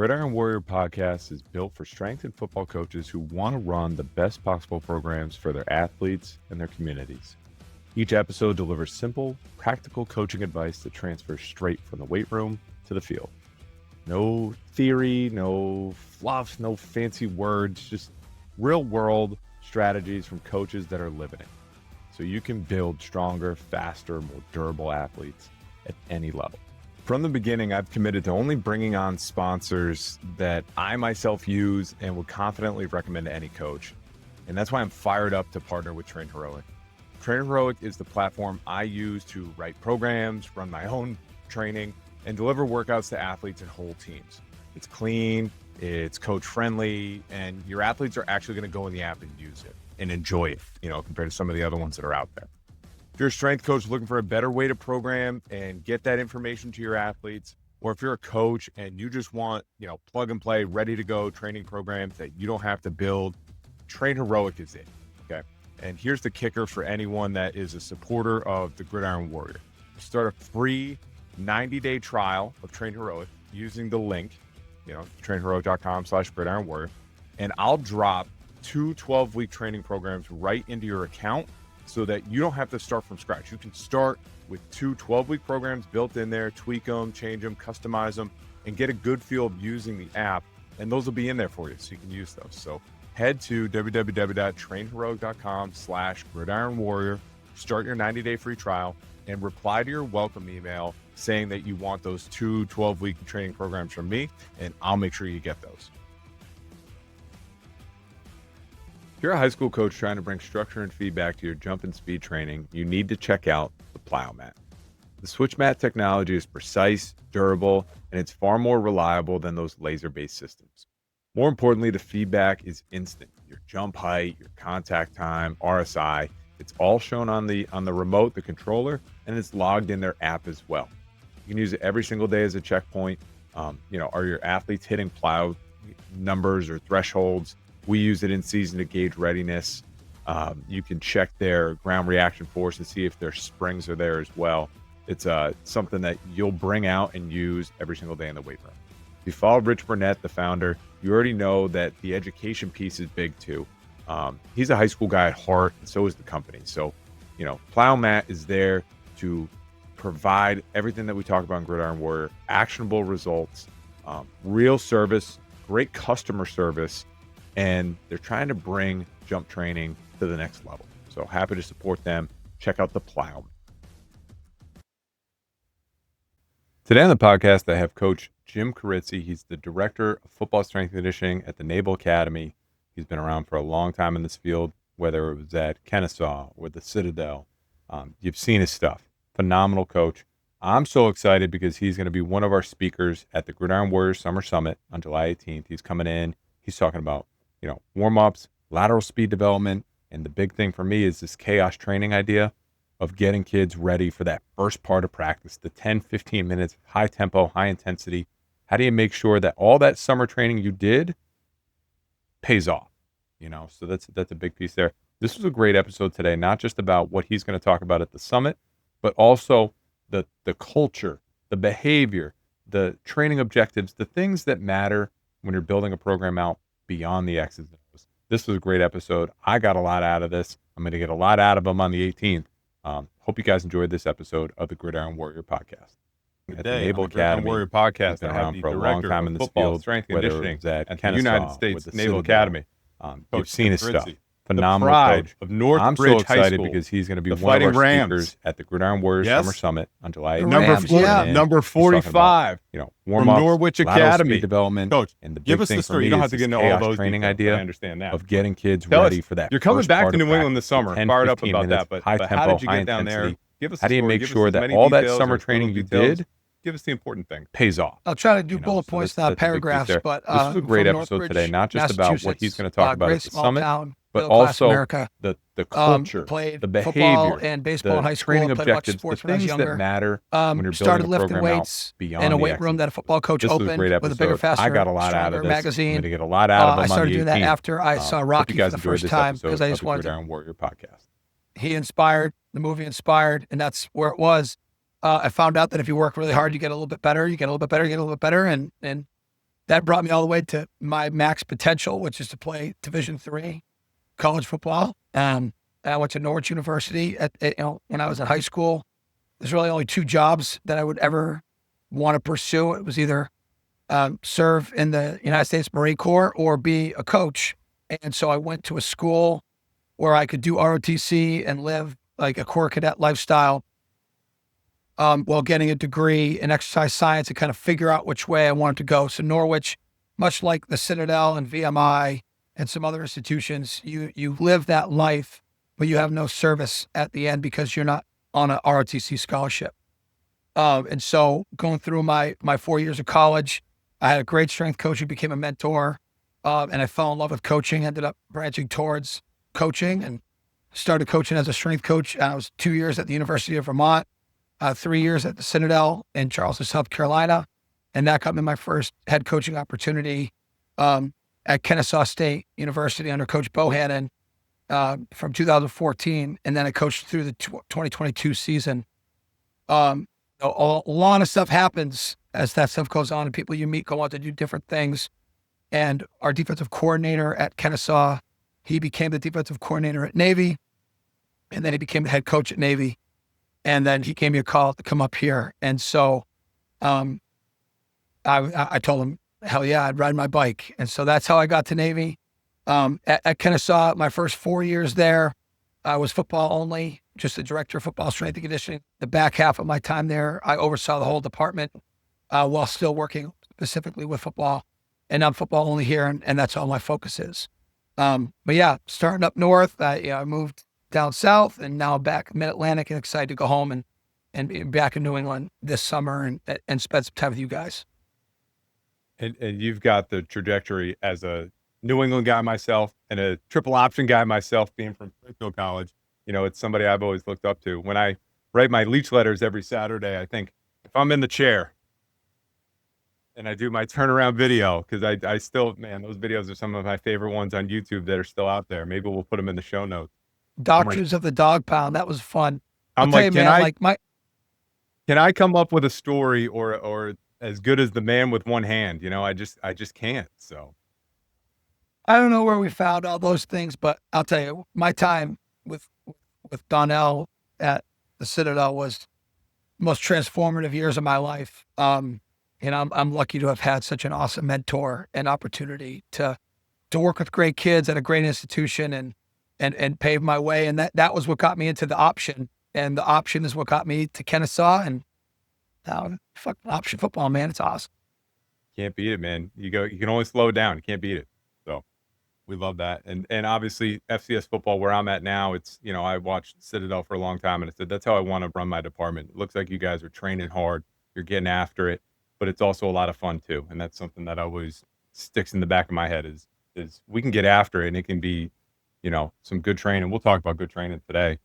Gridiron Warrior Podcast is built for strength and football coaches who want to run the best possible programs for their athletes and their communities. Each episode delivers simple, practical coaching advice that transfers straight from the weight room to the field. No theory, no fluff, no fancy words, just real world strategies from coaches that are living it. So you can build stronger, faster, more durable athletes at any level. From the beginning, I've committed to only bringing on sponsors that I myself use and would confidently recommend to any coach. And that's why I'm fired up to partner with Train Heroic. Train Heroic is the platform I use to write programs, run my own training, and deliver workouts to athletes and whole teams. It's clean, it's coach friendly, and your athletes are actually going to go in the app and use it and enjoy it, compared to some of the other ones that are out there. If you're a strength coach looking for a better way to program and get that information to your athletes, or if you're a coach and you just want, plug and play, ready to go training programs that you don't have to build, Train Heroic is it, okay? And here's the kicker for anyone that is a supporter of the Gridiron Warrior. Start a free 90-day trial of Train Heroic using the link, trainheroic.com/Gridiron Warrior, and I'll drop 2 12-week training programs right into your account so that you don't have to start from scratch. You can start with 2 12-week programs built in there, tweak them, change them, customize them, and get a good feel of using the app. And those will be in there for you, so you can use those. So head to www.trainheroic.com/Gridiron Warrior, start your 90-day free trial, and reply to your welcome email saying that you want those 2 12-week training programs from me, and I'll make sure you get those. If you're a high school coach trying to bring structure and feedback to your jump and speed training, you need to check out the Plow Mat. The switch mat technology is precise, durable, and it's far more reliable than those laser-based systems. More importantly, the feedback is instant. Your jump height, your contact time, RSI, it's all shown on the remote, the controller, and it's logged in their app as well. You can use it every single day as a checkpoint. Are your athletes hitting plow numbers or thresholds? We use it in season to gauge readiness. You can check their ground reaction force and see if their springs are there as well. It's something that you'll bring out and use every single day in the weight room. If you follow Rich Burnett, the founder, you already know that the education piece is big too. He's a high school guy at heart, and so is the company. So, Plow Mat is there to provide everything that we talk about in Gridiron Warrior, actionable results, real service, great customer service, and they're trying to bring jump training to the next level. So happy to support them. Check out the Plow. Today on the podcast, I have Coach Jim Kiritsy. He's the Director of Football Strength and Conditioning at the Naval Academy. He's been around for a long time in this field, whether it was at Kennesaw or the Citadel. You've seen his stuff. Phenomenal coach. I'm so excited because he's going to be one of our speakers at the Gridiron Warrior Summer Summit on July 18th. He's coming in. He's talking about warm-ups, lateral speed development, and the big thing for me is this chaos training idea of getting kids ready for that first part of practice, the 10, 15 minutes, high tempo, high intensity. How do you make sure that all that summer training you did pays off? So that's a big piece there. This was a great episode today, not just about what he's going to talk about at the summit, but also the culture, the behavior, the training objectives, the things that matter when you're building a program out beyond the X's and O's. This was a great episode. I got a lot out of this. I'm going to get a lot out of them on the 18th. Hope you guys enjoyed this episode of the Gridiron Warrior Podcast. At the Naval Academy Warrior Podcast, been around for a long time in this field, strength and conditioning at the United States Naval Academy. You've seen his stuff. Phenomenal coach of Northbridge. I'm so excited because he's going to be one of our speakers at the Gridiron Warrior Summer Summit on July 18th. Number 45. Warm from up, Norwich Academy. Development. Coach, and the big give us thing the for story. me You don't have is to this get into all chaos those training details, idea. I understand that. Of getting kids Tell ready us, for that. You're coming first back part to of New England practice, this summer. 10, Fired up 15 about minutes, that. But high how tempo, did you high get down there? intensity. Give us How do you the story. make Give us sure as that many all that details summer or training you details. did Give us the important thing. pays off? I'll try to do bullet So points, that's not a big piece paragraphs, there. but This was a great from episode Northbridge, today, not just about what he's going to Massachusetts, talk about great at the small summit, town, but middle-class also America. the culture, Played the football behavior, and baseball the in high school. training Played a bunch of objectives, the sports when I was things that younger. matter when you're Started building a lifting program out weights beyond in a the weight X's room and that a football coach This was a opened great with a bigger, episode. faster, I got a lot out stronger of this. I'm magazine. going to get a lot out of them I started on the doing that 18th. after I saw Hope Rocky you guys for the enjoyed first this time episode because I of just the wanted to. Gridiron Warrior Podcast. He inspired, the movie inspired, and that's where it was. I found out that if you work really hard, you get a little bit better, you get a little bit better, you get a little bit better. And that brought me all the way to my max potential, which is to play Division III college football. I went to Norwich University when I was in high school. There's really only 2 jobs that I would ever want to pursue. It was either serve in the United States Marine Corps or be a coach. And so I went to a school where I could do ROTC and live like a Corps cadet lifestyle while getting a degree in exercise science and kind of figure out which way I wanted to go. So Norwich, much like the Citadel and VMI and some other institutions, you live that life, but you have no service at the end because you're not on a ROTC scholarship. And so going through my 4 years of college, I had a great strength coach who became a mentor, and I fell in love with coaching, ended up branching towards coaching and started coaching as a strength coach. I was 2 years at the University of Vermont, 3 years at the Citadel in Charleston, South Carolina. And that got me my first head coaching opportunity at Kennesaw State University under Coach Bohannon from 2014. And then I coached through the 2022 season. A lot of stuff happens as that stuff goes on and people you meet go on to do different things. And our defensive coordinator at Kennesaw, he became the defensive coordinator at Navy. And then he became the head coach at Navy. And then he gave me a call to come up here. And so I told him, hell yeah, I'd ride my bike. And so that's how I got to Navy. At Kennesaw, my first 4 years there, I was football only, just the director of football strength and conditioning. The back half of my time there, I oversaw the whole department while still working specifically with football. And I'm football only here, and that's all my focus is. But yeah, starting up north, I moved down south, and now back mid-Atlantic and excited to go home and be back in New England this summer and spend some time with you guys. And you've got the trajectory as a New England guy myself and a triple option guy myself, being from Springfield College. It's somebody I've always looked up to. When I write my leech letters every Saturday, I think if I'm in the chair and I do my turnaround video, because I still, man, those videos are some of my favorite ones on YouTube that are still out there. Maybe we'll put them in the show notes. Doctors of the Dog Pound. That was fun. I'm like, can I come up with a story or as good as the man with one hand? I just can't. So I don't know where we found all those things, but I'll tell you, my time with Donnell at the Citadel was the most transformative years of my life. And I'm lucky to have had such an awesome mentor and opportunity to work with great kids at a great institution and pave my way. And that was what got me into the option. And the option is what got me to Kennesaw. And fucking option football, man. It's awesome. Can't beat it, man. You can only slow it down. You can't beat it. So we love that. And obviously FCS football, where I'm at now, it's, I watched Citadel for a long time and I said, that's how I want to run my department. It looks like you guys are training hard. You're getting after it, but it's also a lot of fun too. And that's something that always sticks in the back of my head is we can get after it and it can be, some good training. We'll talk about good training today,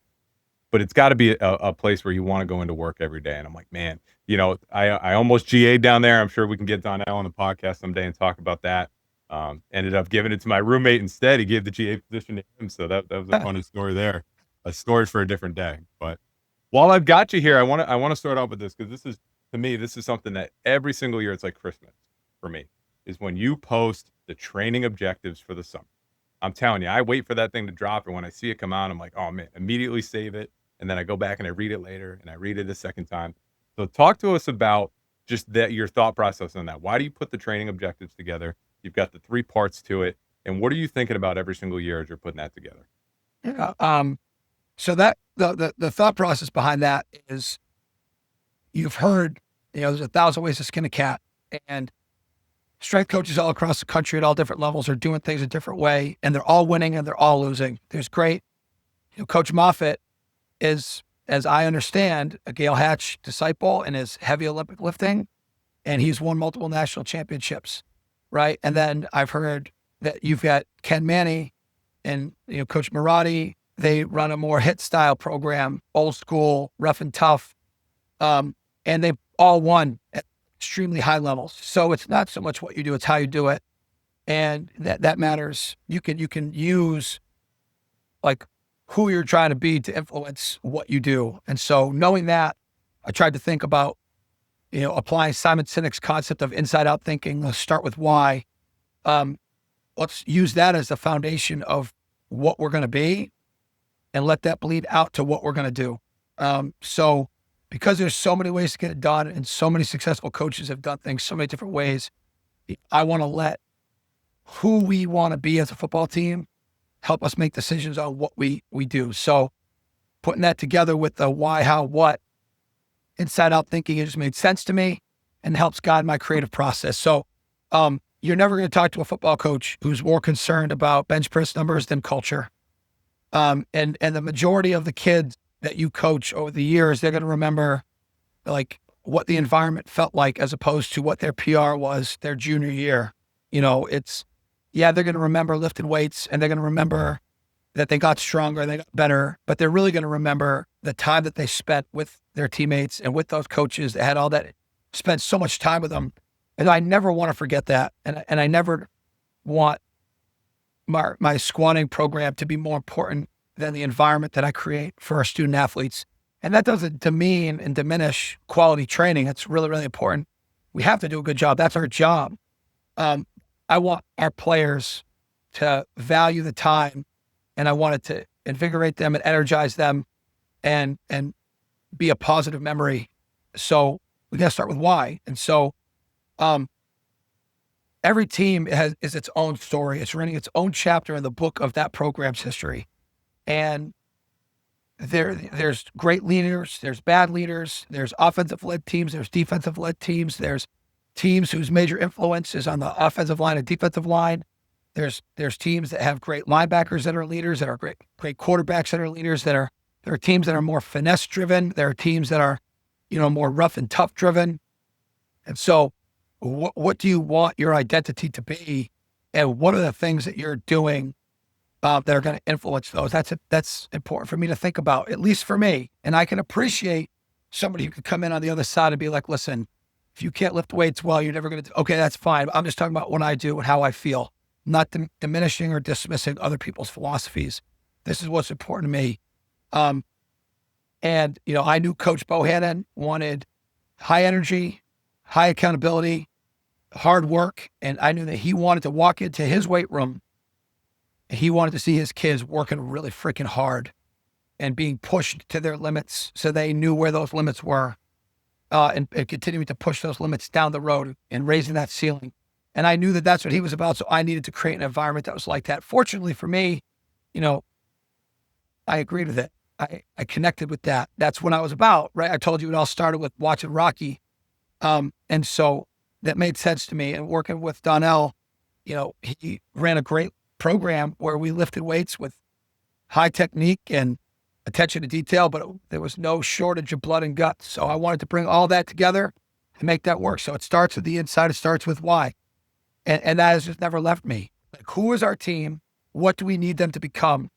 but it's got to be a place where you want to go into work every day. And I'm like, man, I almost GA'd down there. I'm sure we can get Donnell on the podcast someday and talk about that. Ended up giving it to my roommate instead. He gave the GA position to him. So that was a funny story there, a story for a different day. But while I've got you here, I want to start off with this, because this is something that every single year, it's like Christmas for me, is when you post the training objectives for the summer. I'm telling you, I wait for that thing to drop, and when I see it come out, I'm like, oh man, immediately save it. And then I go back and I read it later, and I read it a second time. So talk to us about just your thought process on that. Why do you put the training objectives together? You've got the 3 parts to it. And what are you thinking about every single year as you're putting that together? Yeah. So that the thought process behind that is, you've heard, there's 1,000 ways to skin a cat, and strength coaches all across the country at all different levels are doing things a different way, and they're all winning and they're all losing. There's great, Coach Moffitt is, as I understand, a Gail Hatch disciple and is heavy Olympic lifting, and he's won multiple national championships, right? And then I've heard that you've got Ken Manny and Coach Marotti. They run a more HIT style program, old school, rough and tough, and they've all won at extremely high levels. So it's not so much what you do, it's how you do it, and that matters. You can use like who you're trying to be to influence what you do. And so knowing that, I tried to think about, applying Simon Sinek's concept of inside out thinking. Let's start with why. Let's use that as the foundation of what we're going to be and let that bleed out to what we're going to do. So because there's so many ways to get it done and so many successful coaches have done things so many different ways, I want to let who we want to be as a football team help us make decisions on what we do. So putting that together with the why, how, what, inside out thinking, it just made sense to me and helps guide my creative process. So you're never going to talk to a football coach who's more concerned about bench press numbers than culture. And the majority of the kids that you coach over the years, they're going to remember like what the environment felt like as opposed to what their PR was their junior year. They're going to remember lifting weights and they're going to remember that they got stronger, they got better, but they're really going to remember the time that they spent with their teammates and with those coaches that had all that, spent so much time with them. And I never want to forget that. And I never want my squatting program to be more important than the environment that I create for our student athletes. And that doesn't demean and diminish quality training. It's really, really important. We have to do a good job. That's our job. I want our players to value the time, and I want it to invigorate them and energize them and be a positive memory. So we got to start with why. And so every team is its own story. It's running its own chapter in the book of that program's history. And there's great leaders, there's bad leaders, there's offensive-led teams, there's defensive-led teams, there's teams whose major influence is on the offensive line and defensive line. There's teams that have great linebackers that are leaders, that are great quarterbacks that are leaders, there are teams that are more finesse-driven. There are teams that are, more rough and tough-driven. And so what do you want your identity to be? And what are the things that you're doing that are going to influence those? That's important for me to think about, at least for me. And I can appreciate somebody who could come in on the other side and be like, listen, if you can't lift weights well, you're never going to do, okay, that's fine. I'm just talking about what I do and how I feel, not diminishing or dismissing other people's philosophies. This is what's important to me. And I knew Coach Bohannon wanted high energy, high accountability, hard work. And I knew that he wanted to walk into his weight room and he wanted to see his kids working really freaking hard and being pushed to their limits so they knew where those limits were, and continuing to push those limits down the road and raising that ceiling. And I knew that that's what he was about. So I needed to create an environment that was like that. Fortunately for me, I agreed with it. I connected with that. That's what I was about, right? I told you it all started with watching Rocky. And so that made sense to me. And working with Donnell, he ran a great program where we lifted weights with high technique and attention to detail, but there was no shortage of blood and guts. So I wanted to bring all that together and make that work. So it starts with the inside. It starts with why. And that has just never left me. Like, who is our team? What do we need them to become?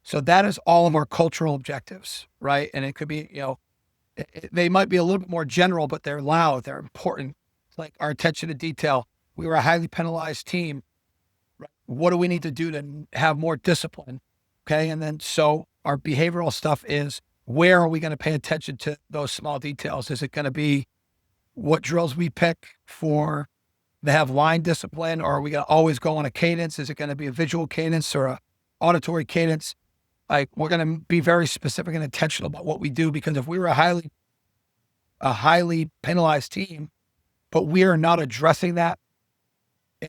So that is all of our cultural objectives, right? And it could be, they might be a little bit more general, but they're loud. They're important. It's like our attention to detail. We were a highly penalized team. Right? What do we need to do to have more discipline? Okay. And then, so our behavioral stuff is, where are we going to pay attention to those small details? Is it going to be what drills we pick to have line discipline, or are we going to always go on a cadence? Is it going to be a visual cadence or a auditory cadence? Like, we're going to be very specific and intentional about what we do, because if we were a highly penalized team, but we are not addressing that in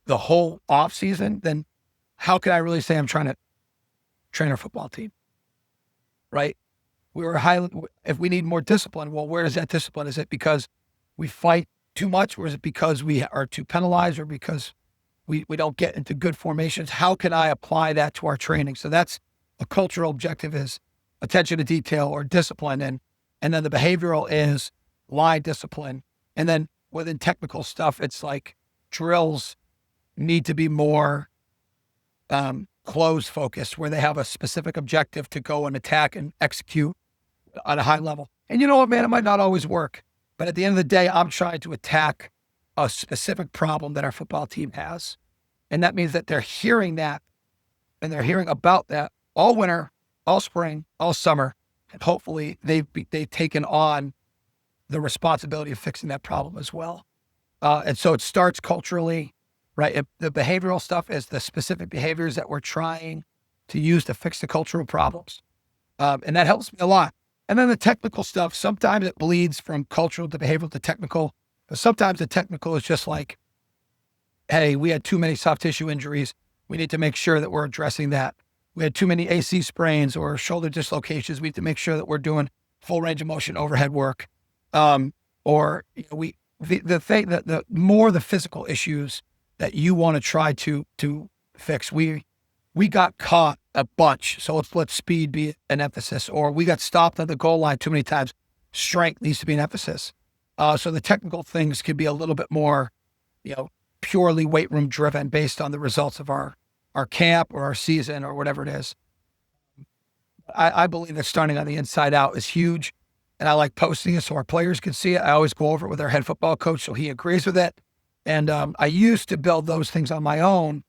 the whole off season, then how can I really say I'm trying to train our football team? Right? If we need more discipline, well, where is that discipline? Is it because we fight too much, or is it because we are too penalized, or because we don't get into good formations? How can I apply that to our training? So that's a cultural objective, is attention to detail or discipline. And then the behavioral is line discipline. And then within technical stuff, it's like drills need to be more close focused, where they have a specific objective to go and attack and execute at a high level. And you know what, man, it might not always work, but at the end of the day, I'm trying to attack a specific problem that our football team has. And that means that they're hearing that, and they're hearing about that all winter, all spring, all summer. And hopefully they've taken on the responsibility of fixing that problem as well. And so it starts culturally, right? The behavioral stuff is the specific behaviors that we're trying to use to fix the cultural problems. And that helps me a lot. And then the technical stuff, sometimes it bleeds from cultural to behavioral to technical, but sometimes the technical is just like, hey, we had too many soft tissue injuries. We need to make sure that we're addressing that. We had too many AC sprains or shoulder dislocations. We need to make sure that we're doing full range of motion overhead work. Or the more the physical issues that you want to try to fix. We got caught a bunch, so let's let speed be an emphasis. Or we got stopped at the goal line too many times. Strength needs to be an emphasis. So the technical things can be a little bit more, purely weight room driven based on the results of our camp or our season or whatever it is. I believe that starting on the inside out is huge. And I like posting it so our players can see it. I always go over it with our head football coach so he agrees with it. And I used to build those things on my own,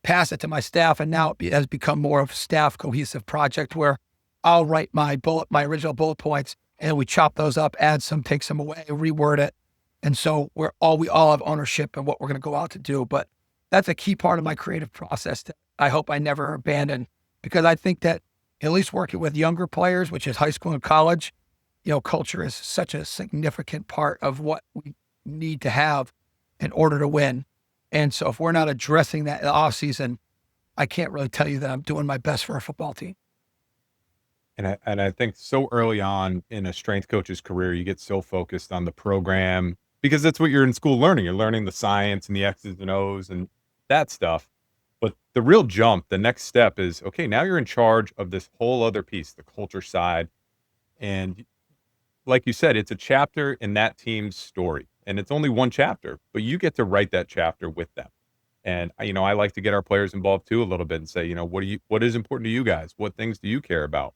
pass it to my staff, and now it has become more of a staff cohesive project where I'll write my original bullet points, and we chop those up, add some, take some away, reword it. And so we all have ownership in what we're going to go out to do. But that's a key part of my creative process that I hope I never abandon, because I think that at least working with younger players, which is high school and college, culture is such a significant part of what we need to have in order to win. And so if we're not addressing that in the off season, I can't really tell you that I'm doing my best for our football team. And I think so early on in a strength coach's career, you get so focused on the program because that's what you're in school learning. You're learning the science and the X's and O's and that stuff. But the real jump, the next step is, okay, now you're in charge of this whole other piece, the culture side. And like you said, it's a chapter in that team's story. And it's only one chapter, but you get to write that chapter with them. And, I like to get our players involved too a little bit and say, what is important to you guys? What things do you care about?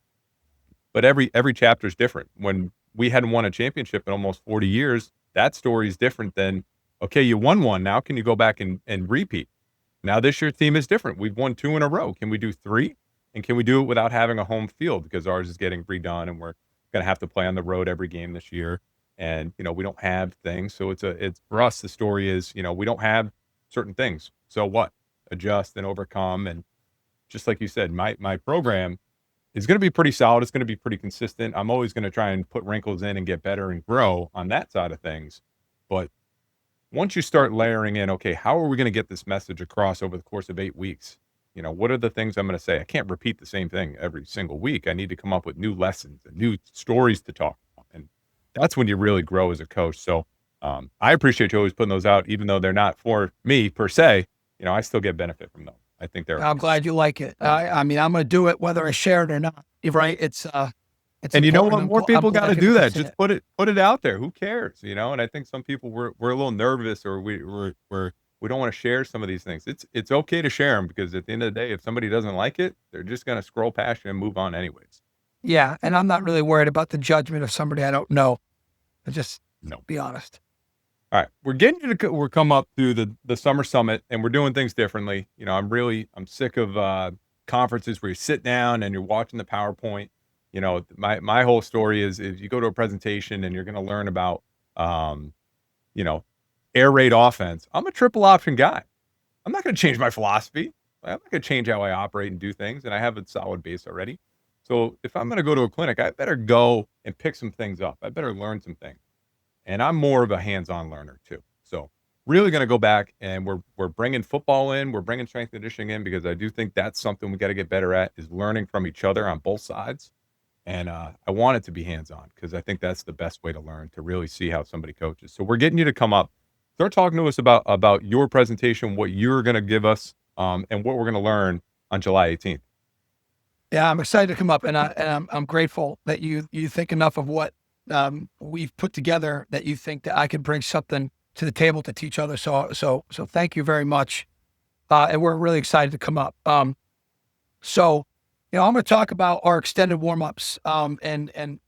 But every chapter is different. When we hadn't won a championship in almost 40 years, that story is different than, okay, you won one. Now can you go back and repeat? Now this year's team is different. We've won 2 in a row. Can we do 3? And can we do it without having a home field? Because ours is getting redone and we're going to have to play on the road every game this year. And, we don't have things. So it's for us, the story is, we don't have certain things. So what? Adjust and overcome. And just like you said, my program is going to be pretty solid. It's going to be pretty consistent. I'm always going to try and put wrinkles in and get better and grow on that side of things. But once you start layering in, okay, how are we going to get this message across over the course of 8 weeks? What are the things I'm going to say? I can't repeat the same thing every single week. I need to come up with new lessons and new stories to talk about. And that's when you really grow as a coach. So I appreciate you always putting those out, even though they're not for me per se. I still get benefit from them. I think they're. I'm glad you like it. I'm going to do it whether I share it or not. Right? It's and you know what? More people got to do that. Just put it out there. Who cares? And I think some people we're a little nervous, or we don't want to share some of these things. It's okay to share them, because at the end of the day, if somebody doesn't like it, they're just going to scroll past you and move on anyways. Yeah, and I'm not really worried about the judgment of somebody I don't know. Be honest. All right, we're come up through the summer summit, and we're doing things differently. I'm sick of conferences where you sit down and you're watching the PowerPoint. My whole story is you go to a presentation and you're going to learn about, air raid offense. I'm a triple option guy. I'm not going to change my philosophy. I'm not going to change how I operate and do things, and I have a solid base already. So if I'm going to go to a clinic, I better go and pick some things up. I better learn some things. And I'm more of a hands-on learner too. So really going to go back, and we're bringing football in. We're bringing strength and conditioning in, because I do think that's something we got to get better at, is learning from each other on both sides. And I want it to be hands-on, because I think that's the best way to learn, to really see how somebody coaches. So we're getting you to come up, start talking to us about your presentation, what you're going to give us, and what we're going to learn on July 18th. Yeah, I'm excited to come up, and I'm grateful that you think enough of what we've put together, that you think that I could bring something to the table to teach others. So thank you very much. And we're really excited to come up. So I'm going to talk about our extended warm-ups. And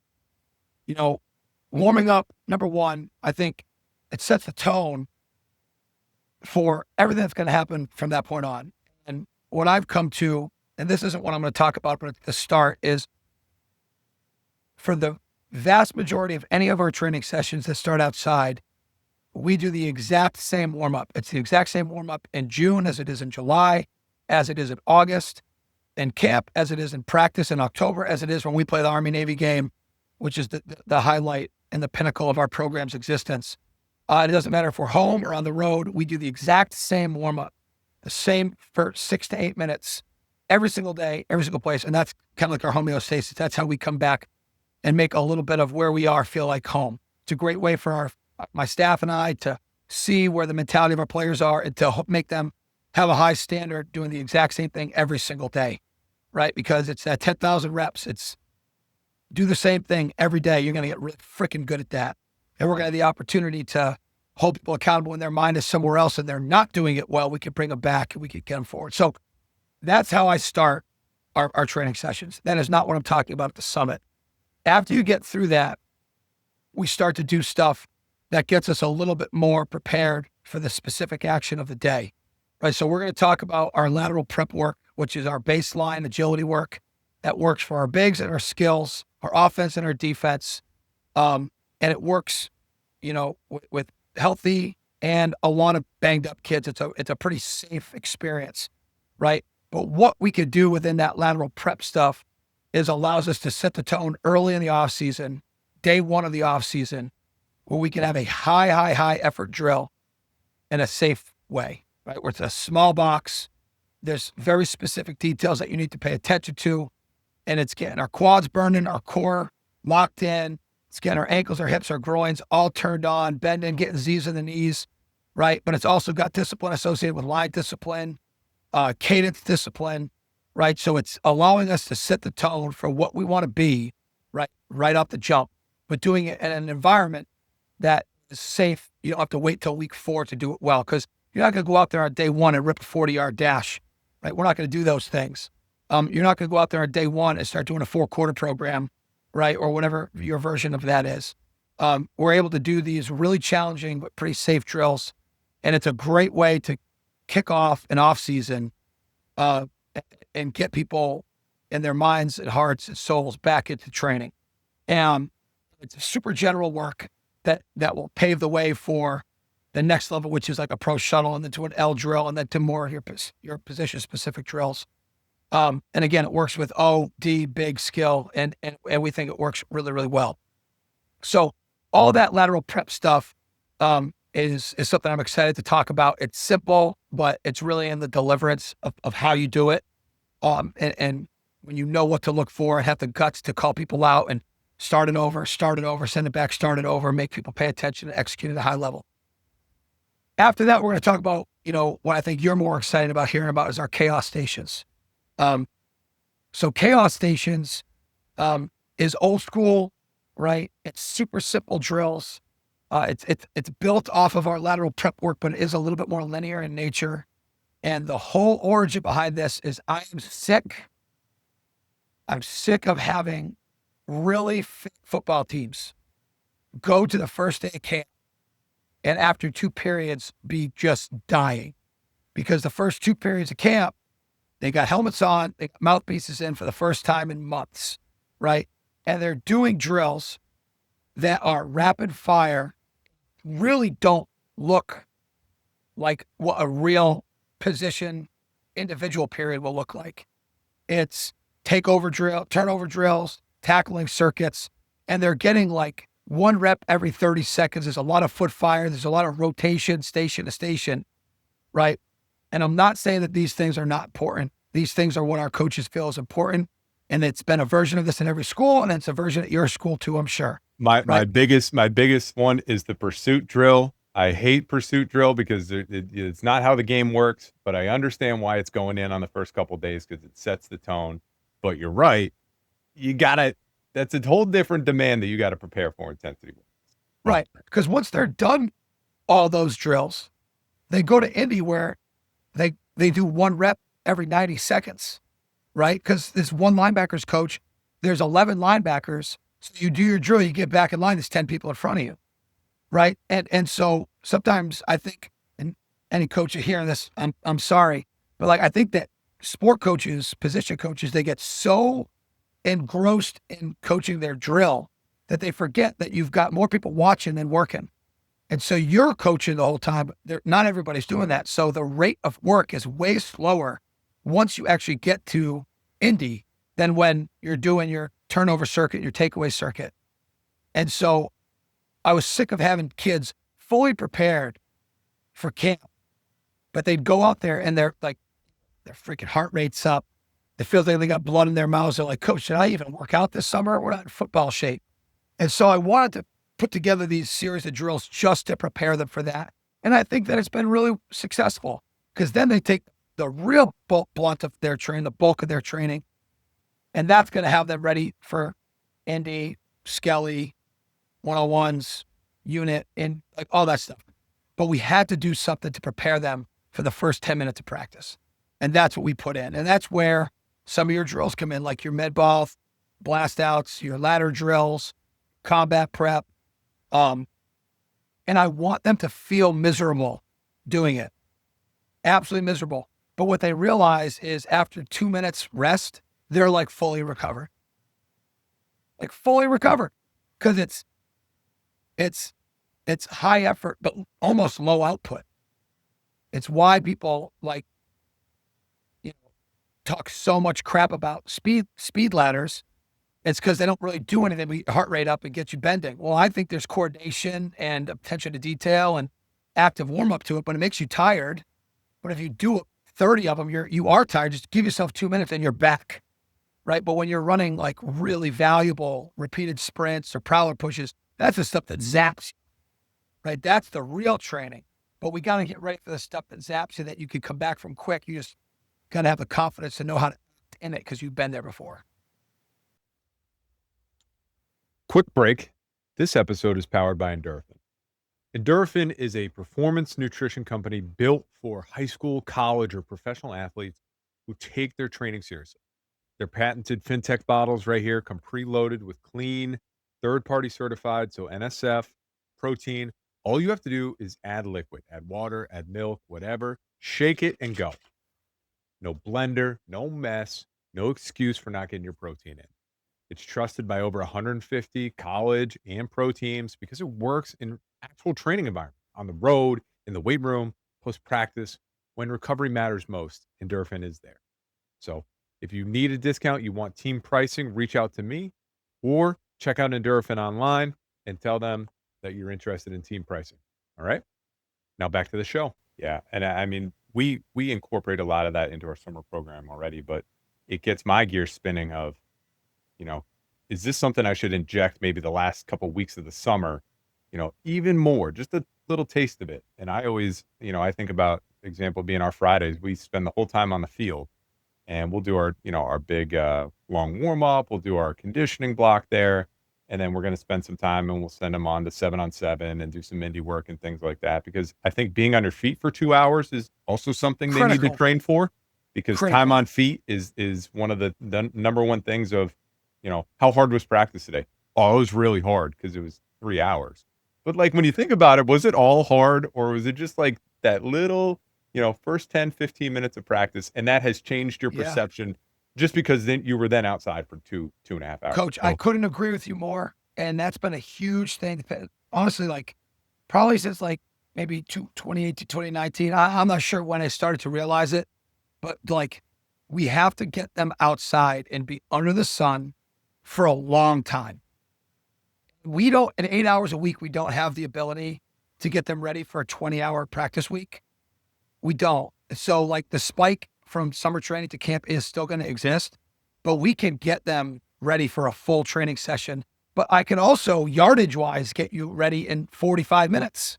warming up, number one, I think it sets the tone for everything that's going to happen from that point on. And what I've come to, and this isn't what I'm going to talk about, but at the start, is for the vast majority of any of our training sessions that start outside, we do the exact same warm-up. It's the exact same warm-up in June as it is in July, as it is in August, in camp, as it is in practice in October, as it is when we play the Army-Navy game, which is the highlight and the pinnacle of our program's existence. It doesn't matter if we're home or on the road. We do the exact same warm-up, the same for 6 to 8 minutes, every single day, every single place. And that's kind of like our homeostasis. That's how we come back and make a little bit of where we are feel like home. It's a great way for my staff and I to see where the mentality of our players are and to make them have a high standard doing the exact same thing every single day, right? Because it's at 10,000 reps. It's do the same thing every day. You're going to get really freaking good at that. And we're going to have the opportunity to hold people accountable when their mind is somewhere else and they're not doing it well. We can bring them back and we can get them forward. So that's how I start our training sessions. That is not what I'm talking about at the summit. After you get through that, we start to do stuff that gets us a little bit more prepared for the specific action of the day, right? So we're going to talk about our lateral prep work, which is our baseline agility work that works for our bigs and our skills, our offense and our defense. And it works, with healthy and a lot of banged up kids. It's a pretty safe experience, right? But what we could do within that lateral prep stuff is allows us to set the tone early in the off season, day one of the off season, where we can have a high effort drill in a safe way, right? Where it's a small box. There's very specific details that you need to pay attention to. And it's getting our quads burning, our core locked in. It's getting our ankles, our hips, our groins all turned on, bending, getting Z's in the knees, right? But it's also got discipline associated with line discipline, cadence discipline, right? So it's allowing us to set the tone for what we want to be, right off the jump, but doing it in an environment that is safe. You don't have to wait till week 4 to do it well, because you're not going to go out there on day 1 and rip a 40-yard dash, right? We're not going to do those things. You're not going to go out there on day 1 and start doing a 4-quarter program, right? Or whatever your version of that is. We're able to do these really challenging but pretty safe drills. And it's a great way to kick off an off season and get people and their minds and hearts and souls back into training. And it's a super general work that will pave the way for the next level, which is like a pro shuttle, and then to an L drill, and then to more of your position specific drills. And again, it works with O, D, big, skill, and we think it works really, really well. So all that lateral prep stuff is something I'm excited to talk about. It's simple, but it's really in the deliverance of how you do it. And when you know what to look for and have the guts to call people out and start it over, send it back, start it over, make people pay attention and execute at a high level. After that, we're going to talk about, what I think you're more excited about hearing about is our chaos stations. So chaos stations is old school, right? It's super simple drills. It's built off of our lateral prep work, but it is a little bit more linear in nature. And the whole origin behind this is I'm sick of having really fit football teams go to the first day of camp and after 2 periods be just dying, because the first 2 periods of camp, they got helmets on, they got mouthpieces in for the first time in months, right? And they're doing drills that are rapid fire, really don't look like what a real position individual period will look like. It's takeover drill, turnover drills, tackling circuits, and they're getting like 1 rep every 30 seconds. There's a lot of foot fire. There's a lot of rotation, station to station, right? And I'm not saying that these things are not important. These things are what our coaches feel is important. And it's been a version of this in every school, and it's a version at your school too, I'm sure. My biggest one is the pursuit drill. I hate pursuit drill because it's not how the game works, but I understand why it's going in on the first couple of days because it sets the tone. But you're right. That's a whole different demand that you got to prepare for intensity. Right. Because once they're done all those drills, they go to Indy where they do 1 rep every 90 seconds, right? Because this one linebackers coach, there's 11 linebackers. So you do your drill, you get back in line, there's 10 people in front of you, right? And so sometimes I think, and any coach hearing this, I'm sorry, but like I think that sport coaches, position coaches, they get so engrossed in coaching their drill that they forget that you've got more people watching than working. And so you're coaching the whole time. Not everybody's doing that. So the rate of work is way slower once you actually get to Indy than when you're doing your turnover circuit, your takeaway circuit. And so I was sick of having kids fully prepared for camp, but they'd go out there and they're like, their freaking heart rate's up. It feels like they got blood in their mouths. They're like, Coach, should I even work out this summer? We're not in football shape. And so I wanted to put together these series of drills just to prepare them for that. And I think that it's been really successful because then they take the real blunt of their training, the bulk of their training, and that's going to have them ready for Indy, Skelly, 101s, unit, and like all that stuff. But we had to do something to prepare them for the first 10 minutes of practice. And that's what we put in. And that's where some of your drills come in, like your med ball, blast outs, your ladder drills, combat prep. And I want them to feel miserable doing it. Absolutely miserable. But what they realize is after 2 minutes rest, they're like fully recovered. Like fully recovered. Because it's high effort, but almost low output. It's why people like, talk so much crap about speed ladders. It's because they don't really do anything but get your heart rate up and get you bending. Well, I think there's coordination and attention to detail and active warm up to it, but it makes you tired. But if you do 30 of them, you are tired. Just give yourself 2 minutes and you're back, right? But when you're running like really valuable repeated sprints or prowler pushes, that's the stuff that zaps you, right? That's the real training. But we got to get ready for the stuff that zaps you that you can come back from quick. You just got to have the confidence to know how to act in it because you've been there before. Quick break. This episode is powered by Endorphin. Endorphin is a performance nutrition company built for high school, college, or professional athletes who take their training seriously. Their patented FinTech bottles right here come preloaded with clean, third-party certified, so NSF, protein. All you have to do is add liquid, add water, add milk, whatever, shake it and go. No blender, no mess, no excuse for not getting your protein in. It's trusted by over 150 college and pro teams because it works in actual training environment, on the road, in the weight room, post-practice. When recovery matters most, Endorphin is there. So if you need a discount, you want team pricing, reach out to me or check out Endorphin online and tell them that you're interested in team pricing. All right? Now back to the show. Yeah, and I mean, we incorporate a lot of that into our summer program already, but it gets my gears spinning of, is this something I should inject maybe the last couple of weeks of the summer, even more, just a little taste of it. And I always, I think about, example being our Fridays, we spend the whole time on the field and we'll do our, our big long warm up. We'll do our conditioning block there. And then we're going to spend some time and we'll send them on to 7-on-7 and do some indie work and things like that. Because I think being on your feet for 2 hours is also something they need to train for, because time on feet is one of the number one things of, how hard was practice today? Oh, it was really hard because it was 3 hours. But like, when you think about it, was it all hard, or was it just like that little, first 10, 15 minutes of practice? And that has changed your perception just because then you were then outside for 2.5 hours. Coach, I couldn't agree with you more. And that's been a huge thing. Honestly, like probably since like maybe 2018 to 2019. I'm not sure when I started to realize it, but like we have to get them outside and be under the sun for a long time. We don't, in 8 hours a week, we don't have the ability to get them ready for a 20-hour practice week. We don't. So like the spike from summer training to camp is still going to exist, but we can get them ready for a full training session. But I can also, yardage wise, get you ready in 45 minutes.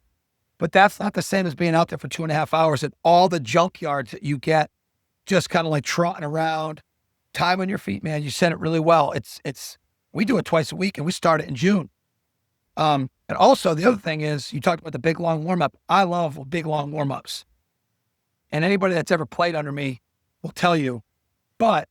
But that's not the same as being out there for 2.5 hours and all the junk yards that you get just kind of like trotting around. Time on your feet, man. You said it really well. We do it twice a week and we start it in June. And also the other thing is, you talked about the big long warm up. I love big long warm ups. And anybody that's ever played under me will tell you, but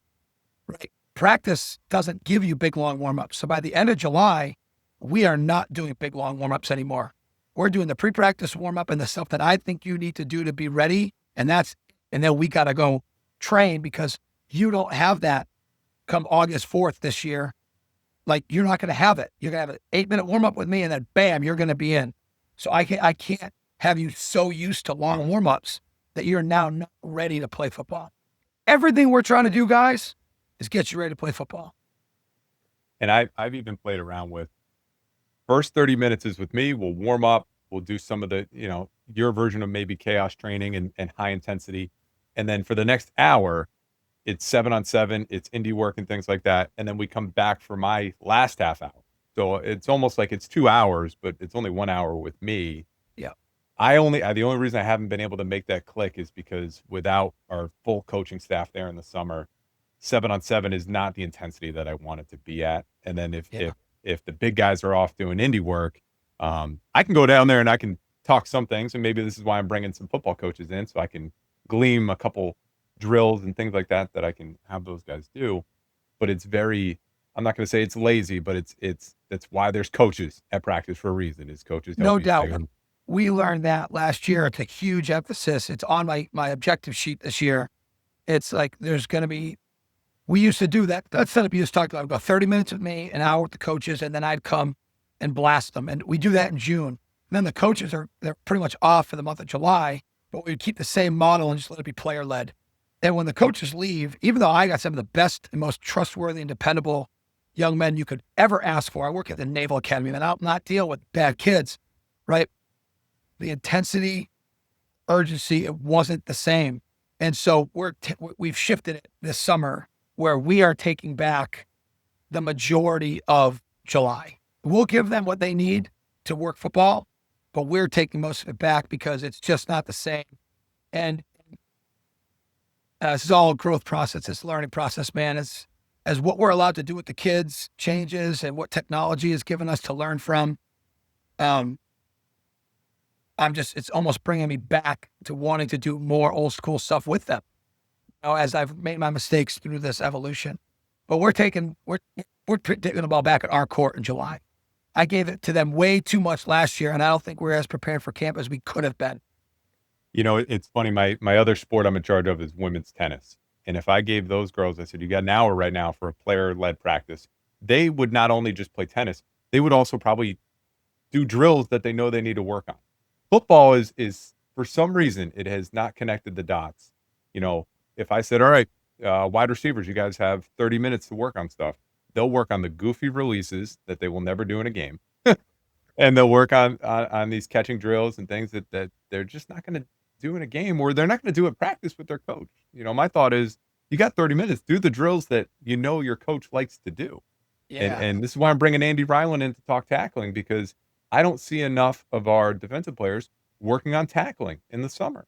right, practice doesn't give you big long warm ups. So by the end of July, we are not doing big long warm ups anymore. We're doing the pre-practice warm up and the stuff that I think you need to do to be ready. And then we got to go train, because you don't have that come August 4th this year. Like, you're not going to have it. You're going to have an 8-minute warm up with me, and then bam, you're going to be in. So I can't have you so used to long warm ups that you're now not ready to play football. Everything we're trying to do, guys, is get you ready to play football. And I've even played around with first 30 minutes is with me. We'll warm up. We'll do some of the, your version of maybe chaos training and high intensity. And then for the next hour, it's 7-on-7, it's indie work and things like that. And then we come back for my last half hour. So it's almost like it's 2 hours, but it's only 1 hour with me. Yeah. The only reason I haven't been able to make that click is because without our full coaching staff there in the summer, 7-on-7 is not the intensity that I want it to be at. And then if the big guys are off doing indie work, I can go down there and I can talk some things. And maybe this is why I'm bringing some football coaches in, so I can glean a couple drills and things like that I can have those guys do. But it's I'm not going to say it's lazy, but that's why there's coaches at practice for a reason. Is coaches no doubt. We learned that last year. It's a huge emphasis. It's on my objective sheet this year. It's like there's going to be. We used to do that. That setup you just talked about. Go 30 minutes with me, an hour with the coaches, and then I'd come and blast them. And we do that in June. And then the coaches they're pretty much off for the month of July, but we keep the same model and just let it be player led. And when the coaches leave, even though I got some of the best and most trustworthy and dependable young men you could ever ask for, I work at the Naval Academy, and I'll not deal with bad kids, right? The intensity, urgency, it wasn't the same. And so we've shifted it this summer where we are taking back the majority of July. We'll give them what they need to work football, but we're taking most of it back because it's just not the same. And this is all a growth process. It's a learning process, man. As what we're allowed to do with the kids changes and what technology has given us to learn from, it's almost bringing me back to wanting to do more old school stuff with them. As I've made my mistakes through this evolution, but we're taking the ball back at our court in July. I gave it to them way too much last year, and I don't think we're as prepared for camp as we could have been. It's funny. My other sport I'm in charge of is women's tennis. And if I gave those girls, I said, you got an hour right now for a player-led practice, they would not only just play tennis, they would also probably do drills that they know they need to work on. Football is for some reason, it has not connected the dots. If I said, all right, wide receivers, you guys have 30 minutes to work on stuff, they'll work on the goofy releases that they will never do in a game. And they'll work on these catching drills and things that they're just not going to do in a game, or they're not going to do at practice with their coach. My thought is, you got 30 minutes, do the drills that your coach likes to do. Yeah. And this is why I'm bringing Andy Ryland in to talk tackling, because I don't see enough of our defensive players working on tackling in the summer.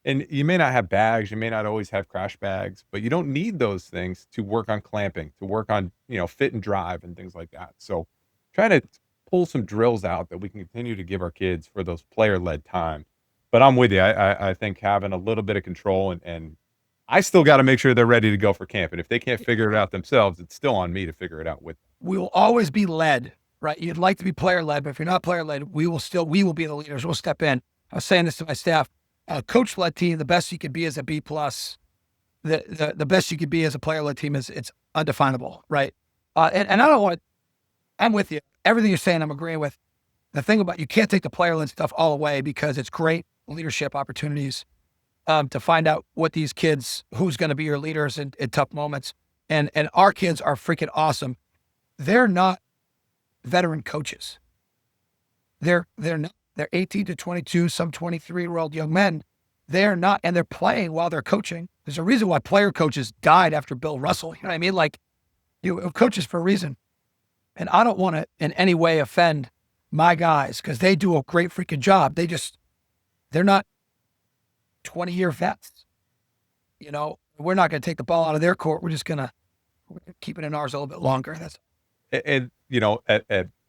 And you may not have bags, you may not always have crash bags, but you don't need those things to work on clamping, to work on, fit and drive and things like that. So try to pull some drills out that we can continue to give our kids for those player-led time. But I'm with you. I think having a little bit of control, and I still got to make sure they're ready to go for camp. And if they can't figure it out themselves, it's still on me to figure it out with them. We will always be led, right? You'd like to be player-led, but if you're not player-led, we will be the leaders. We'll step in. I was saying this to my staff. Coach-led team, the best you could be is a B+. The best you could be as a player-led team is it's undefinable, right? And I don't want. I'm with you. Everything you're saying, I'm agreeing with. The thing about you can't take the player-led stuff all away, because it's great leadership opportunities to find out what these kids, who's going to be your leaders in tough moments. And our kids are freaking awesome. They're not veteran coaches. They're not. They're 18 to 22, some 23-year-old young men. They're not, and they're playing while they're coaching. There's a reason why player coaches died after Bill Russell. You know what I mean? Like, coaches for a reason. And I don't want to in any way offend my guys, because they do a great freaking job. They're not 20-year vets. We're not going to take the ball out of their court. We're just going to keep it in ours a little bit longer. And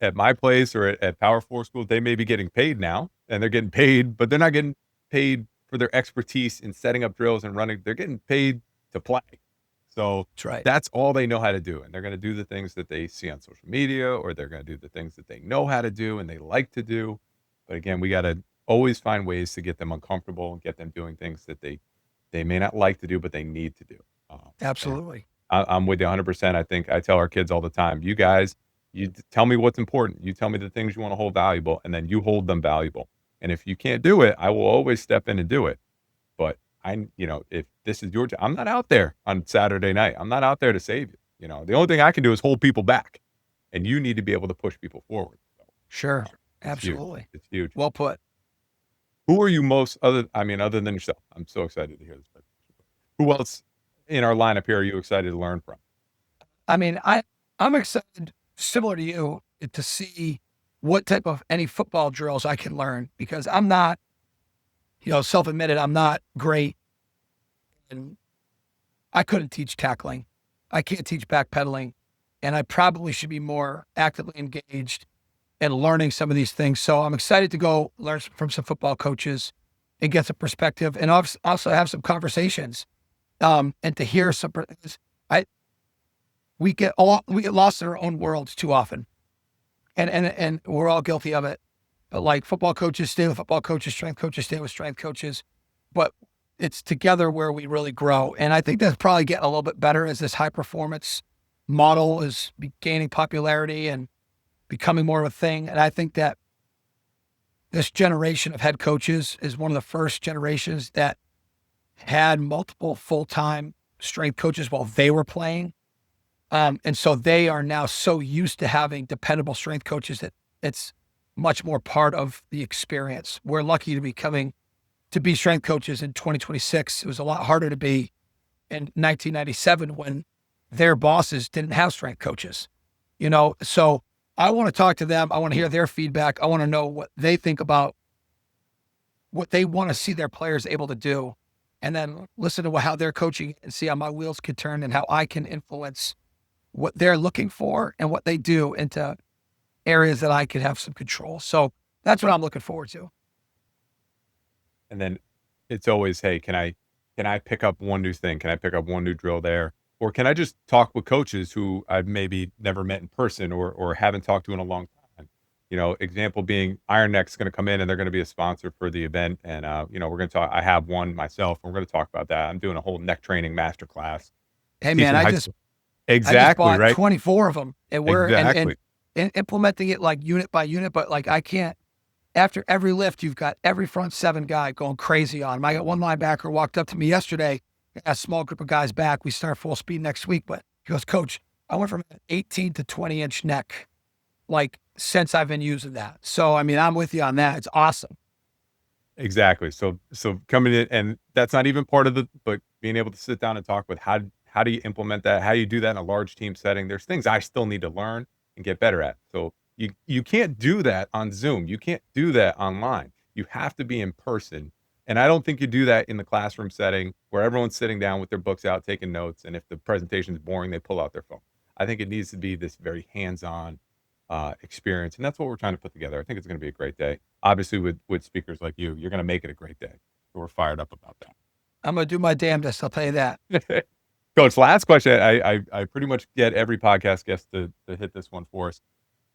at my place or at Power 4 schools, they may be getting paid now, and they're getting paid, but they're not getting paid for their expertise in setting up drills and running. They're getting paid to play. So that's right. That's all they know how to do. And they're going to do the things that they see on social media, or they're going to do the things that they know how to do and they like to do. But again, we got to always find ways to get them uncomfortable and get them doing things that they may not like to do, but they need to do. Absolutely. I'm with you 100%. I think I tell our kids all the time, you guys, tell me what's important. You tell me the things you want to hold valuable, and then you hold them valuable. And if you can't do it, I will always step in and do it. But if this is your job, I'm not out there on Saturday night. I'm not out there to save you. The only thing I can do is hold people back, and you need to be able to push people forward. So, Sure. it's Absolutely. huge. It's huge. Well put. Who are you most other than yourself? I'm so excited to hear this. Who else in our lineup here are you excited to learn from? I mean, I'm excited, similar to you, to see what type of any football drills I can learn, because I'm not, self-admitted, I'm not great. And I couldn't teach tackling. I can't teach backpedaling. And I probably should be more actively engaged in learning some of these things. So I'm excited to go learn from some football coaches and get some perspective, and also have some conversations, and to hear some. We get lost in our own worlds too often, and we're all guilty of it. But like, football coaches stay with football coaches, strength coaches stay with strength coaches, but it's together where we really grow. And I think that's probably getting a little bit better as this high performance model is gaining popularity and becoming more of a thing. And I think that this generation of head coaches is one of the first generations that had multiple full-time strength coaches while they were playing. And so they are now so used to having dependable strength coaches that it's much more part of the experience. We're lucky to be strength coaches in 2026. It was a lot harder to be in 1997 when their bosses didn't have strength coaches, so I want to talk to them. I want to hear their feedback. I want to know what they think about what they want to see their players able to do, and then listen to how they're coaching and see how my wheels can turn and how I can influence what they're looking for and what they do into areas that I could have some control. So that's what I'm looking forward to. And then it's always, hey, can I pick up one new thing? Can I pick up one new drill there? Or can I just talk with coaches who I've maybe never met in person or haven't talked to in a long time? Example being Iron Neck's going to come in and they're going to be a sponsor for the event. And, we're going to talk. I have one myself. And we're going to talk about that. I'm doing a whole neck training masterclass. Hey, man, I just bought right? 24 of them, and we're exactly. and implementing it like unit by unit. But like, I can't. After every lift, you've got every front seven guy going crazy on them. I got one linebacker walked up to me yesterday, a small group of guys back. We start full speed next week, but he goes, Coach, I went from an 18 to 20 inch neck, like, since I've been using that. So, I mean, I'm with you on that. It's awesome. Exactly. So coming in, and that's not even part of but being able to sit down and talk with how do you implement that? How do you do that in a large team setting? There's things I still need to learn and get better at. So you can't do that on Zoom. You can't do that online. You have to be in person. And I don't think you do that in the classroom setting where everyone's sitting down with their books out, taking notes. And if the presentation is boring, they pull out their phone. I think it needs to be this very hands-on experience. And that's what we're trying to put together. I think it's going to be a great day. Obviously, with speakers like you're going to make it a great day. So we're fired up about that. I'm going to do my damnedest. I'll tell you that. Coach, last question. I pretty much get every podcast guest to hit this one for us.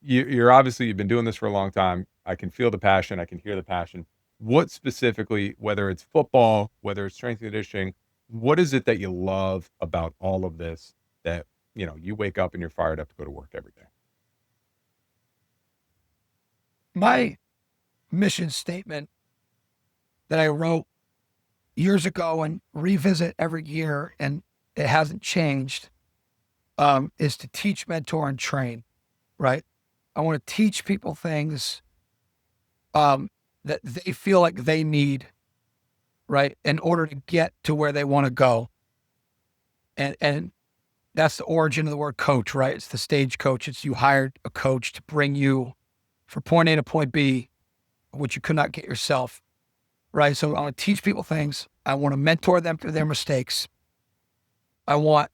You've been doing this for a long time. I can feel the passion. I can hear the passion. What specifically, whether it's football, whether it's strength and conditioning, what is it that you love about all of this that, you wake up and you're fired up to go to work every day? My mission statement that I wrote years ago and revisit every year, and it hasn't changed, is to teach, mentor, and train, right? I want to teach people things that they feel like they need, right, in order to get to where they want to go. And that's the origin of the word coach, right? It's the stage coach. It's you hired a coach to bring you from point A to point B, which you could not get yourself, right? So I want to teach people things. I want to mentor them through their mistakes. I want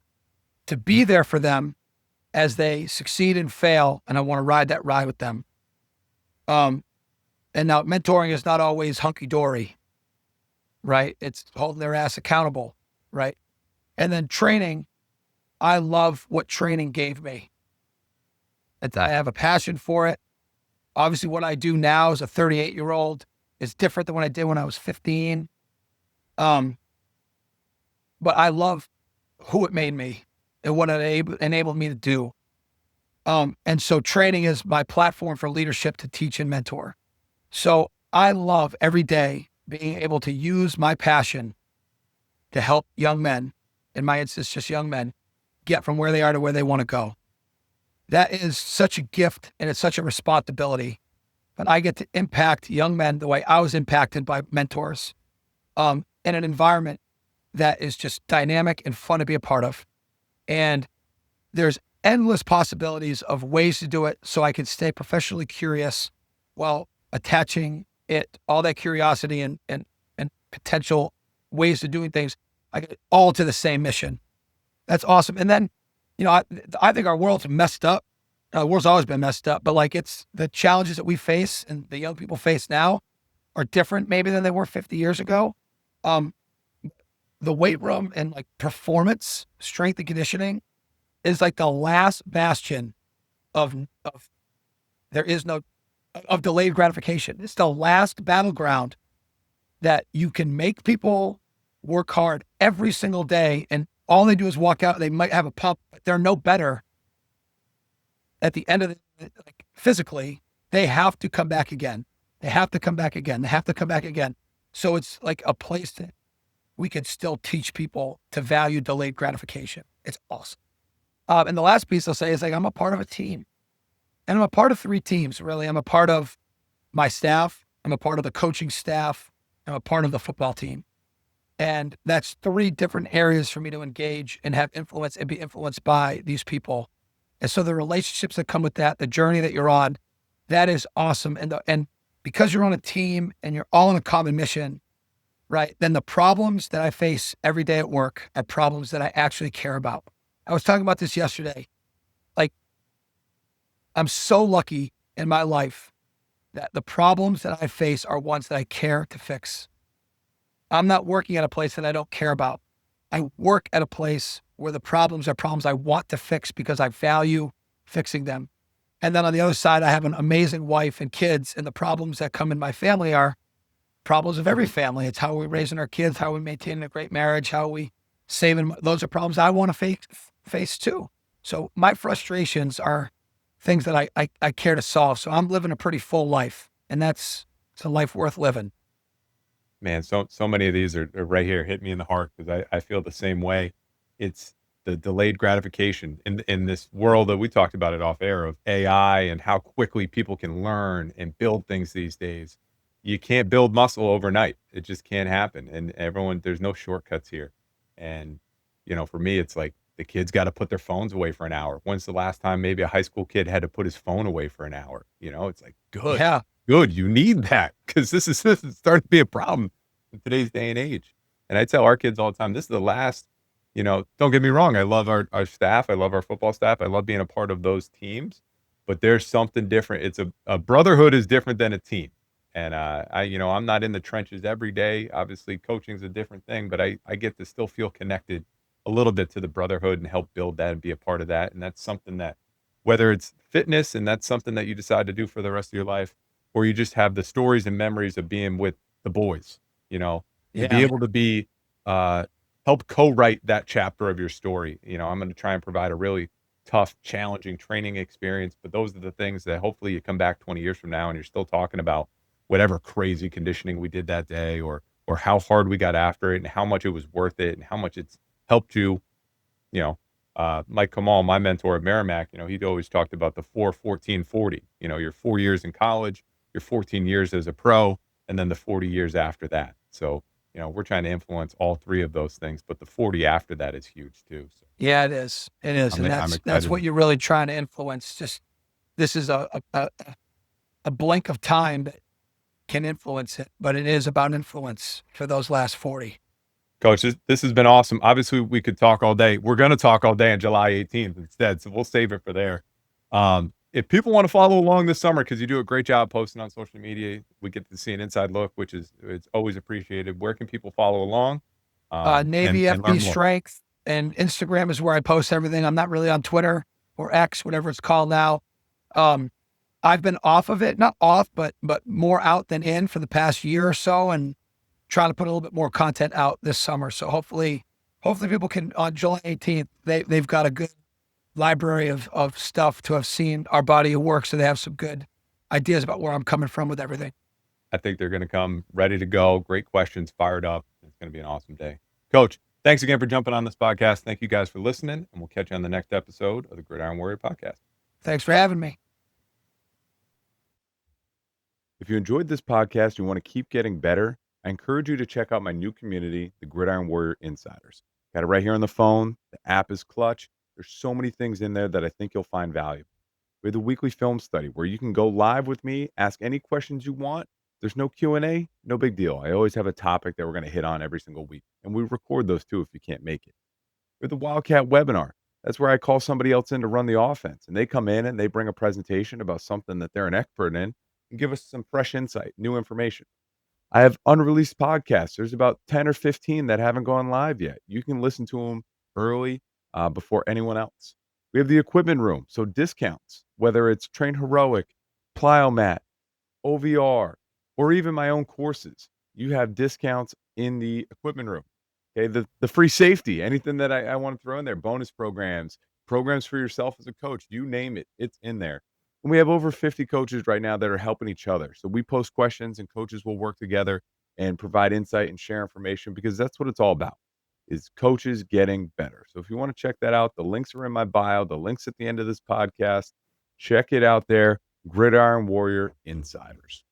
to be there for them as they succeed and fail, and I want to ride that ride with them. And now mentoring is not always hunky-dory, right? It's holding their ass accountable, right? And then training, I love what training gave me. I have a passion for it. Obviously, what I do now as a 38-year-old is different than what I did when I was 15. But I love who it made me and what it enabled me to do. And so training is my platform for leadership to teach and mentor. So I love every day being able to use my passion to help young men, in my instance, just young men, get from where they are to where they want to go. That is such a gift and it's such a responsibility. But I get to impact young men the way I was impacted by mentors, in an environment that is just dynamic and fun to be a part of. And there's endless possibilities of ways to do it so I can stay professionally curious while attaching all that curiosity and potential ways of doing things, I get it all to the same mission. That's awesome. And then, I think our world's messed up. The world's always been messed up, but like it's the challenges that we face and the young people face now are different maybe than they were 50 years ago. The weight room and like performance, strength and conditioning is like the last bastion of delayed gratification. It's the last battleground that you can make people work hard every single day and all they do is walk out. They might have a pump, but they're no better at the end of like physically. They have to come back again. They have to come back again. They have to come back again. So it's like a place that we could still teach people to value delayed gratification. It's awesome. And the last piece I'll say is like, I'm a part of a team and I'm a part of 3 teams, really. I'm a part of my staff. I'm a part of the coaching staff. I'm a part of the football team. And that's 3 different areas for me to engage and have influence and be influenced by these people. And so the relationships that come with that, the journey that you're on, that is awesome. And because you're on a team and you're all on a common mission, right? Then the problems that I face every day at work are problems that I actually care about. I was talking about this yesterday. Like, I'm so lucky in my life that the problems that I face are ones that I care to fix. I'm not working at a place that I don't care about. I work at a place where the problems are problems I want to fix because I value fixing them. And then on the other side, I have an amazing wife and kids, and the problems that come in my family are problems of every family. It's how we're raising our kids, how we maintain a great marriage, how we saving. Those are problems I want to face too. So my frustrations are things that I care to solve. So I'm living a pretty full life, and it's a life worth living. Man, so many of these are right here, hit me in the heart because I feel the same way. It's the delayed gratification in this world that we talked about it off air of AI and how quickly people can learn and build things these days. You can't build muscle overnight. It just can't happen. And there's no shortcuts here. And, for me, it's like the kids got to put their phones away for an hour. When's the last time maybe a high school kid had to put his phone away for an hour? It's like, good. Yeah. Good. You need that because this is starting to be a problem in today's day and age. And I tell our kids all the time, this is the last, don't get me wrong. I love our staff. I love our football staff. I love being a part of those teams, but there's something different. It's a brotherhood is different than a team. And I'm not in the trenches every day. Obviously coaching is a different thing, but I get to still feel connected a little bit to the brotherhood and help build that and be a part of that. And that's something that, whether it's fitness and that's something that you decide to do for the rest of your life, or you just have the stories and memories of being with the boys, to be able to be, help co-write that chapter of your story. I'm going to try and provide a really tough, challenging training experience, but those are the things that hopefully you come back 20 years from now and you're still talking about whatever crazy conditioning we did that day or how hard we got after it and how much it was worth it and how much it's helped you. Mike Kamal, my mentor at Merrimack, he'd always talked about the 4-14-40, your 4 years in college, your 14 years as a pro, and then the 40 years after that. So, we're trying to influence all 3 of those things, but the 40 after that is huge too. So. Yeah, it is. It is. And that's what you're really trying to influence. Just, this is a blink of time that can influence it, but it is about influence for those last 40. Coach, this has been awesome. Obviously, we could talk all day. We're going to talk all day on July 18th instead, so we'll save it for there. If people want to follow along this summer, because you do a great job posting on social media, we get to see an inside look, which it's always appreciated. Where can people follow along? Navy FB Strength and Instagram is where I post everything. I'm not really on Twitter or X, whatever it's called now. I've been off of it, not off, but more out than in for the past year or so, and trying to put a little bit more content out this summer. So hopefully hopefully people can, on July 18th, they've got a good library of stuff to have seen our body of work, so they have some good ideas about where I'm coming from with everything. I think they're going to come ready to go. Great questions, fired up. It's going to be an awesome day. Coach, thanks again for jumping on this podcast. Thank you guys for listening, and we'll catch you on the next episode of the Gridiron Warrior Podcast. Thanks for having me. If you enjoyed this podcast and you want to keep getting better, I encourage you to check out my new community, the Gridiron Warrior Insiders. Got it right here on the phone. The app is clutch. There's so many things in there that I think you'll find valuable. We have the weekly film study where you can go live with me, ask any questions you want. There's no Q&A, no big deal. I always have a topic that we're going to hit on every single week, and we record those too if you can't make it. We have the Wildcat webinar. That's where I call somebody else in to run the offense, and they come in and they bring a presentation about something that they're an expert in and give us some fresh insight, new information. I have unreleased podcasts. There's about 10 or 15 that haven't gone live yet. You can listen to them early before anyone else. We have the equipment room, so discounts, whether it's Train Heroic, Plyomat, OVR, or even my own courses. You have discounts in the equipment room. Okay, the free safety, anything that I want to throw in there, bonus programs for yourself as a coach, you name it, it's in there. And we have over 50 coaches right now that are helping each other. So we post questions and coaches will work together and provide insight and share information, because that's what it's all about, is coaches getting better. So if you want to check that out, the links are in my bio, the links at the end of this podcast. Check it out there, Gridiron Warrior Insiders.